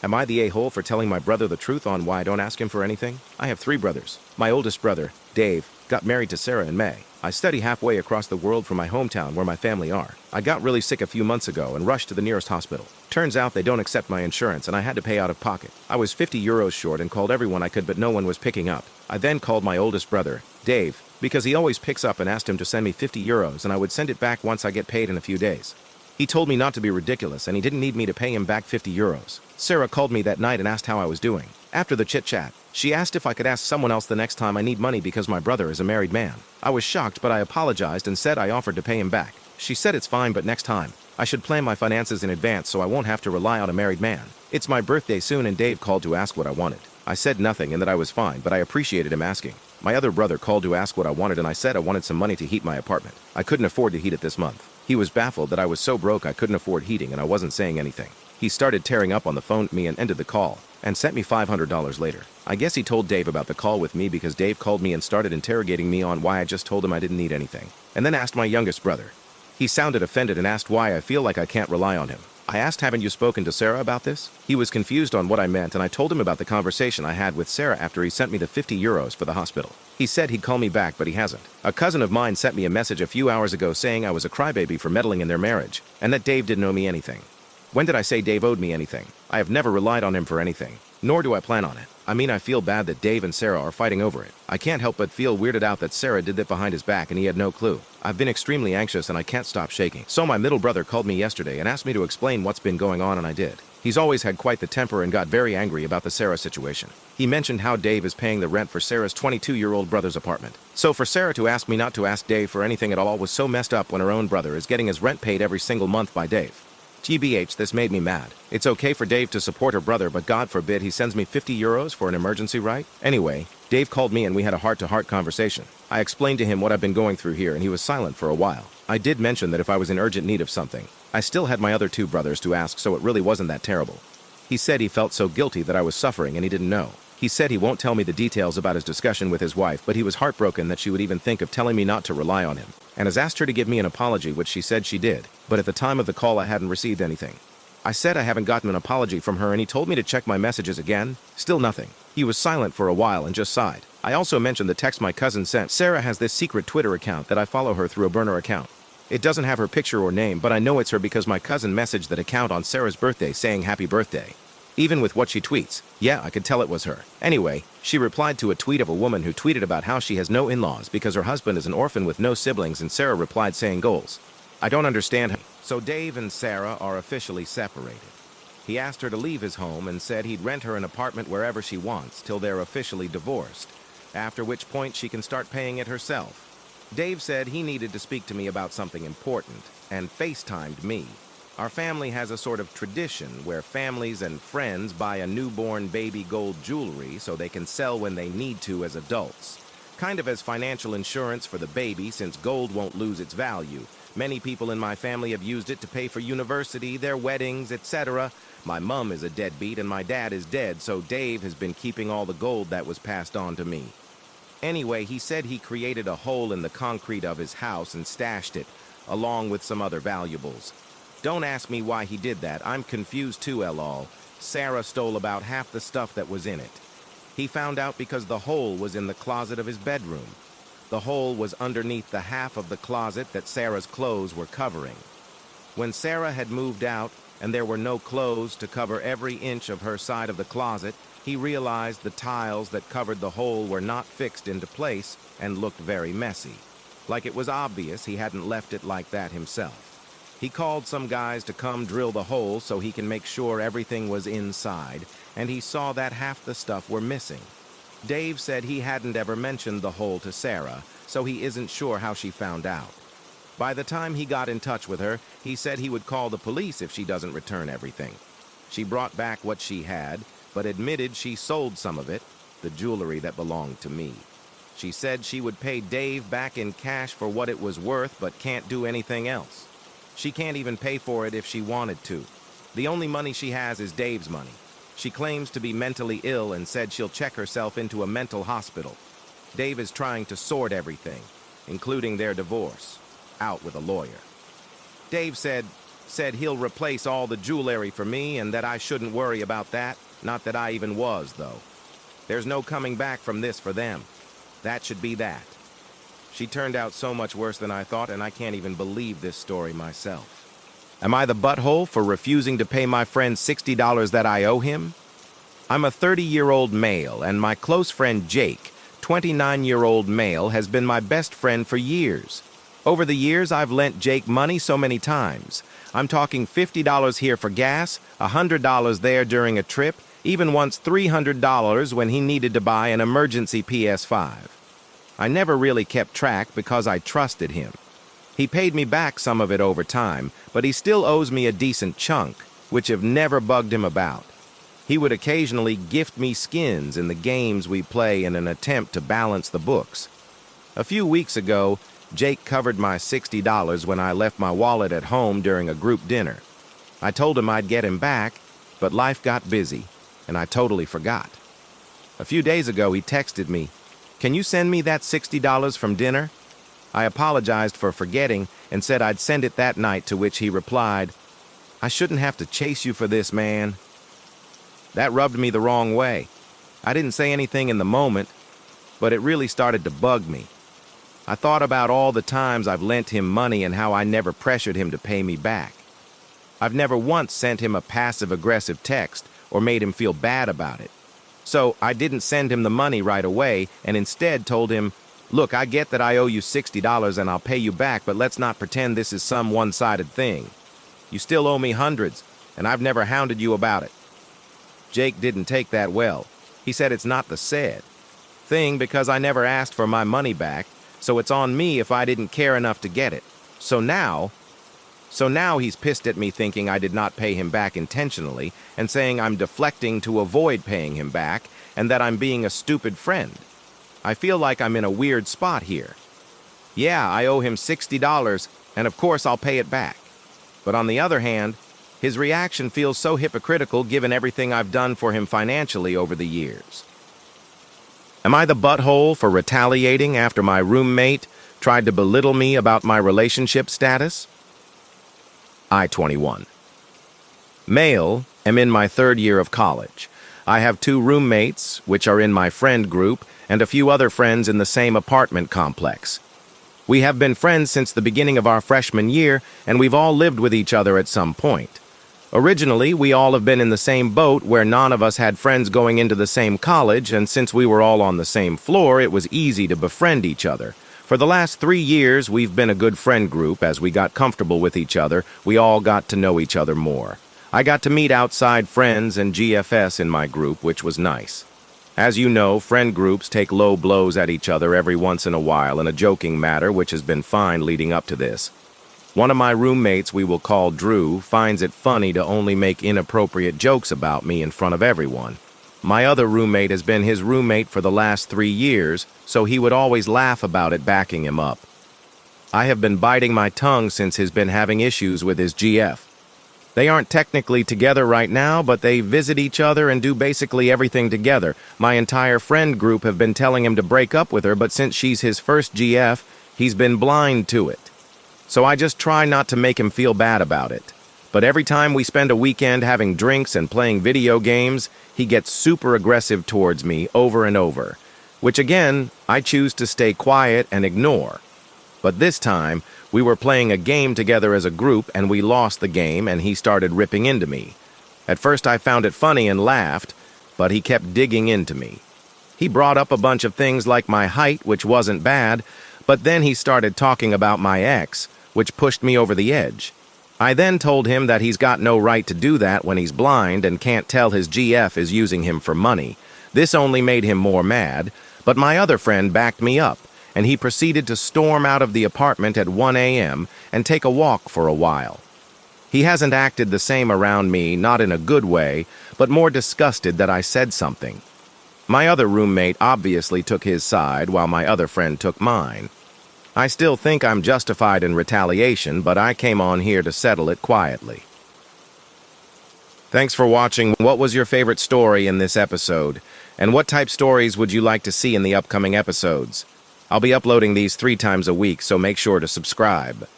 Am I the a-hole for telling my brother the truth on why I don't ask him for anything? I have 3 brothers. My oldest brother, Dave, got married to Sarah in May. I study halfway across the world from my hometown where my family are. I got really sick a few months ago and rushed to the nearest hospital. Turns out they don't accept my insurance and I had to pay out of pocket. I was 50 euros short and called everyone I could, but no one was picking up. I then called my oldest brother, Dave, because he always picks up, and asked him to send me 50 euros and I would send it back once I get paid in a few days. He told me not to be ridiculous and he didn't need me to pay him back 50 euros. Sarah called me that night and asked how I was doing. After the chit-chat, she asked if I could ask someone else the next time I need money because my brother is a married man. I was shocked, but I apologized and said I offered to pay him back. She said it's fine, but next time, I should plan my finances in advance so I won't have to rely on a married man. It's my birthday soon and Dave called to ask what I wanted. I said nothing and that I was fine, but I appreciated him asking. My other brother called to ask what I wanted and I said I wanted some money to heat my apartment. I couldn't afford to heat it this month. He was baffled that I was so broke I couldn't afford heating and I wasn't saying anything. He started tearing up on the phone to me and ended the call, and sent me $500 later. I guess he told Dave about the call with me because Dave called me and started interrogating me on why I just told him I didn't need anything, and then asked my youngest brother. He sounded offended and asked why I feel like I can't rely on him. I asked, haven't you spoken to Sarah about this? He was confused on what I meant and I told him about the conversation I had with Sarah after he sent me the 50 euros for the hospital. He said he'd call me back, but he hasn't. A cousin of mine sent me a message a few hours ago saying I was a crybaby for meddling in their marriage, and that Dave didn't owe me anything. When did I say Dave owed me anything? I have never relied on him for anything, nor do I plan on it. I mean, I feel bad that Dave and Sarah are fighting over it. I can't help but feel weirded out that Sarah did that behind his back and he had no clue. I've been extremely anxious and I can't stop shaking. So my middle brother called me yesterday and asked me to explain what's been going on, and I did. He's always had quite the temper and got very angry about the Sarah situation. He mentioned how Dave is paying the rent for Sarah's 22-year-old brother's apartment. So for Sarah to ask me not to ask Dave for anything at all was so messed up when her own brother is getting his rent paid every single month by Dave. GBH, this made me mad. It's okay for Dave to support her brother, but God forbid he sends me 50 euros for an emergency, right? Anyway, Dave called me and we had a heart-to-heart conversation. I explained to him what I've been going through here and he was silent for a while. I did mention that if I was in urgent need of something, I still had my other 2 brothers to ask, so it really wasn't that terrible. He said he felt so guilty that I was suffering and he didn't know. He said he won't tell me the details about his discussion with his wife, but he was heartbroken that she would even think of telling me not to rely on him, and has asked her to give me an apology, which she said she did, but at the time of the call I hadn't received anything. I said I haven't gotten an apology from her and he told me to check my messages again. Still nothing. He was silent for a while and just sighed. I also mentioned the text my cousin sent. Sarah has this secret Twitter account that I follow her through a burner account. It doesn't have her picture or name, but I know it's her because my cousin messaged that account on Sarah's birthday saying happy birthday. Even with what she tweets, yeah, I could tell it was her. Anyway, she replied to a tweet of a woman who tweeted about how she has no in-laws because her husband is an orphan with no siblings, and Sarah replied saying goals. I don't understand her. So Dave and Sarah are officially separated. He asked her to leave his home and said he'd rent her an apartment wherever she wants till they're officially divorced, after which point she can start paying it herself. Dave said he needed to speak to me about something important and FaceTimed me. Our family has a sort of tradition where families and friends buy a newborn baby gold jewelry so they can sell when they need to as adults. Kind of as financial insurance for the baby, since gold won't lose its value. Many people in my family have used it to pay for university, their weddings, etc. My mom is a deadbeat and my dad is dead, so Dave has been keeping all the gold that was passed on to me. Anyway, he said he created a hole in the concrete of his house and stashed it, along with some other valuables. Don't ask me why he did that. I'm confused too, lol. Sarah stole about half the stuff that was in it. He found out because the hole was in the closet of his bedroom. The hole was underneath the half of the closet that Sarah's clothes were covering. When Sarah had moved out and there were no clothes to cover every inch of her side of the closet, he realized the tiles that covered the hole were not fixed into place and looked very messy. Like it was obvious he hadn't left it like that himself. He called some guys to come drill the hole so he can make sure everything was inside, and he saw that half the stuff were missing. Dave said he hadn't ever mentioned the hole to Sarah, so he isn't sure how she found out. By the time he got in touch with her, he said he would call the police if she doesn't return everything. She brought back what she had, but admitted she sold some of it, the jewelry that belonged to me. She said she would pay Dave back in cash for what it was worth, but can't do anything else. She can't even pay for it if she wanted to. The only money she has is Dave's money. She claims to be mentally ill and said she'll check herself into a mental hospital. Dave is trying to sort everything, including their divorce, out with a lawyer. Dave said, Said he'll replace all the jewelry for me and that I shouldn't worry about that. Not that I even was, though. There's no coming back from this for them. That should be that. She turned out so much worse than I thought, and I can't even believe this story myself. Am I the butthole for refusing to pay my friend $60 that I owe him? I'm a 30-year-old male, and my close friend Jake, 29-year-old male, has been my best friend for years. Over the years, I've lent Jake money so many times. I'm talking $50 here for gas, $100 there during a trip, even once $300 when he needed to buy an emergency PS5. I never really kept track because I trusted him. He paid me back some of it over time, but he still owes me a decent chunk, which have never bugged him about. He would occasionally gift me skins in the games we play in an attempt to balance the books. A few weeks ago, Jake covered my $60 when I left my wallet at home during a group dinner. I told him I'd get him back, but life got busy, and I totally forgot. A few days ago, he texted me, "Can you send me that $60 from dinner?" I apologized for forgetting and said I'd send it that night, to which he replied, "I shouldn't have to chase you for this, man." That rubbed me the wrong way. I didn't say anything in the moment, but it really started to bug me. I thought about all the times I've lent him money and how I never pressured him to pay me back. I've never once sent him a passive-aggressive text or made him feel bad about it. So I didn't send him the money right away and instead told him, "Look, I get that I owe you $60 and I'll pay you back, but let's not pretend this is some one-sided thing. You still owe me hundreds, and I've never hounded you about it." Jake didn't take that well. He said it's not the said thing because I never asked for my money back, so it's on me if I didn't care enough to get it. So now he's pissed at me thinking I did not pay him back intentionally and saying I'm deflecting to avoid paying him back and that I'm being a stupid friend. I feel like I'm in a weird spot here. Yeah, I owe him $60, and of course I'll pay it back. But on the other hand, his reaction feels so hypocritical given everything I've done for him financially over the years. Am I the butthole for retaliating after my roommate tried to belittle me about my relationship status? I, 21. Male, am in my third year of college. I have 2 roommates, which are in my friend group, and a few other friends in the same apartment complex. We have been friends since the beginning of our freshman year, and we've all lived with each other at some point. Originally, we all have been in the same boat where none of us had friends going into the same college, and since we were all on the same floor, it was easy to befriend each other. For the last 3 years, we've been a good friend group. As we got comfortable with each other, we all got to know each other more. I got to meet outside friends and GFS in my group, which was nice. As you know, friend groups take low blows at each other every once in a while in a joking matter, which has been fine leading up to this. One of my roommates, we will call Drew, finds it funny to only make inappropriate jokes about me in front of everyone. My other roommate has been his roommate for the last 3 years, so he would always laugh about it, backing him up. I have been biting my tongue since he's been having issues with his GF. They aren't technically together right now, but they visit each other and do basically everything together. My entire friend group have been telling him to break up with her, but since she's his first GF, he's been blind to it. So I just try not to make him feel bad about it. But every time we spend a weekend having drinks and playing video games, he gets super aggressive towards me over and over, which again, I choose to stay quiet and ignore. But this time, we were playing a game together as a group and we lost the game and he started ripping into me. At first I found it funny and laughed, but he kept digging into me. He brought up a bunch of things like my height, which wasn't bad, but then he started talking about my ex, which pushed me over the edge. I then told him that he's got no right to do that when he's blind and can't tell his GF is using him for money. This only made him more mad, but my other friend backed me up, and he proceeded to storm out of the apartment at 1 a.m. and take a walk for a while. He hasn't acted the same around me, not in a good way, but more disgusted that I said something. My other roommate obviously took his side while my other friend took mine. I still think I'm justified in retaliation, but I came on here to settle it quietly. Thanks for watching. What was your favorite story in this episode? And what type stories would you like to see in the upcoming episodes? I'll be uploading these 3 times a week, so make sure to subscribe.